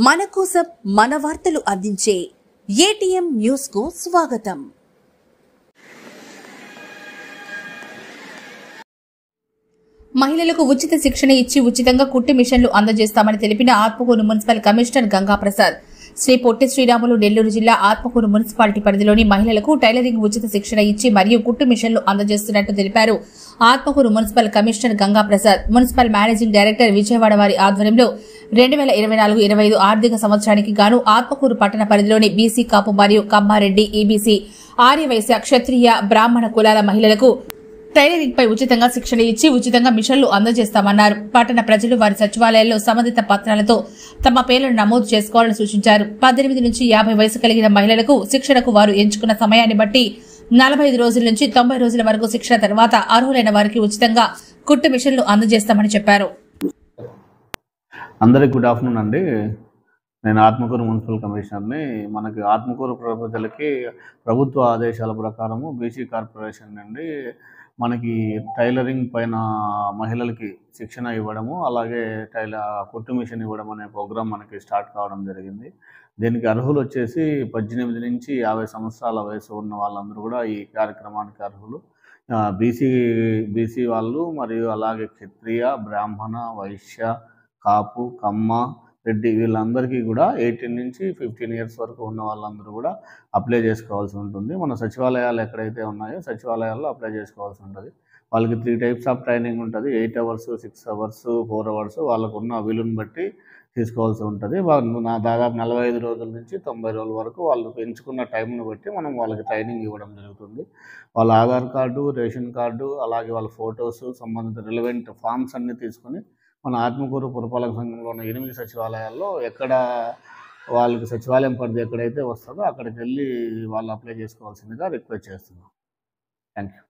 మన కోసం మన వార్తలు అందించే ఏటీఎం న్యూస్ కు స్వాగతం. మహిళలకు ఉచిత శిక్షణ ఇచ్చి ఉచితంగా కుట్టు మిషన్లు అందజేస్తామని తెలిపిన ఆత్మకూరు మున్సిపల్ కమిషనర్ గంగాప్రసాద్. శ్రీ పొట్టి శ్రీరాములు నెల్లూరు జిల్లా ఆత్మకూరు మున్సిపాలిటీ పరిధిలోని మహిళలకు టైలరింగ్ ఉచిత శిక్షణ ఇచ్చి మరియు కుట్టు మిషన్లు అందజేస్తున్నట్టు తెలిపారు. Atmakur municipal commissioner Gangaprasad municipal managing director Vijayawada వారి ఆధ్వర్యంలో 2024-25 ఆర్థిక సంవత్సరానికి గాను ఆత్మకూరు పట్టణ పరిధిలోని బీసీ కాపు మరియు కమ్మారెడ్డి ఈబీసీ ఆర్యవైశ్య క్షత్రియ బ్రాహ్మణ కులాల మహిళలకు టైలరింగ్ పై ఉచితంగా శిక్షణ ఇచ్చి ఉచితంగా మిషన్లు అందజేస్తామన్నారు. పట్టణ ప్రజలు వారి సచివాలయాల్లో సంబంధిత పత్రాలతో తమ పేర్లను నమోదు చేసుకోవాలని సూచించారు. 18 నుంచి 50 వయసు కలిగిన మహిళలకు శిక్షణకు వారు ఎంచుకున్న సమయాన్ని బట్టి 45 రోజుల నుంచి 90 రోజుల వరకు శిక్షణ తర్వాత అర్హులైన వారికి ఉచితంగా కుట్టు మిషన్లు అందజేస్తామని చెప్పారు. అందరికి గుడ్ ఆఫ్టర్నూన్ అండి. నేను ఆత్మకూరు మున్సిపల్ కమిషనర్ని. మనకి ఆత్మకూరు ప్రజలకి ప్రభుత్వ ఆదేశాల ప్రకారము బీసీ కార్పొరేషన్ నుండి మనకి టైలరింగ్ పైన మహిళలకి శిక్షణ ఇవ్వడము, అలాగే కుట్టు మిషన్ ఇవ్వడం అనే ప్రోగ్రాం మనకి స్టార్ట్ కావడం జరిగింది. దీనికి అర్హులు వచ్చేసి 18 నుంచి 50 సంవత్సరాల వయసు ఉన్న వాళ్ళందరూ కూడా ఈ కార్యక్రమానికి అర్హులు. బీసీ వాళ్ళు మరియు అలాగే క్షత్రియ బ్రాహ్మణ వైశ్య కాపు కమ్మ రెడ్డి వీళ్ళందరికీ కూడా 18 నుంచి 15 ఇయర్స్ వరకు ఉన్న వాళ్ళందరూ కూడా అప్లై చేసుకోవాల్సి ఉంటుంది. మన సచివాలయాలు ఎక్కడైతే ఉన్నాయో సచివాలయాల్లో అప్లై చేసుకోవాల్సి ఉంటుంది. వాళ్ళకి 3 టైప్స్ ఆఫ్ ట్రైనింగ్ ఉంటుంది. 8 అవర్స్ 6 అవర్స్ 4 అవర్స్ వాళ్ళకు ఉన్న వీలుని బట్టి తీసుకోవాల్సి ఉంటుంది. దాదాపు 45 రోజుల నుంచి 90 రోజుల వరకు వాళ్ళు ఎంచుకున్న టైంను బట్టి మనం వాళ్ళకి ట్రైనింగ్ ఇవ్వడం జరుగుతుంది. వాళ్ళ ఆధార్ కార్డు, రేషన్ కార్డు, అలాగే వాళ్ళ ఫొటోస్, సంబంధిత రిలవెంట్ ఫామ్స్ అన్నీ తీసుకొని మన ఆత్మకూరు పురపాలక సంఘంలో ఉన్న 8 సచివాలయాల్లో ఎక్కడ వాళ్ళకి సచివాలయం పరిధి ఎక్కడైతే వస్తుందో అక్కడికి వెళ్ళి వాళ్ళు అప్లై చేసుకోవాల్సిందిగా రిక్వెస్ట్ చేస్తున్నాం. Thank you.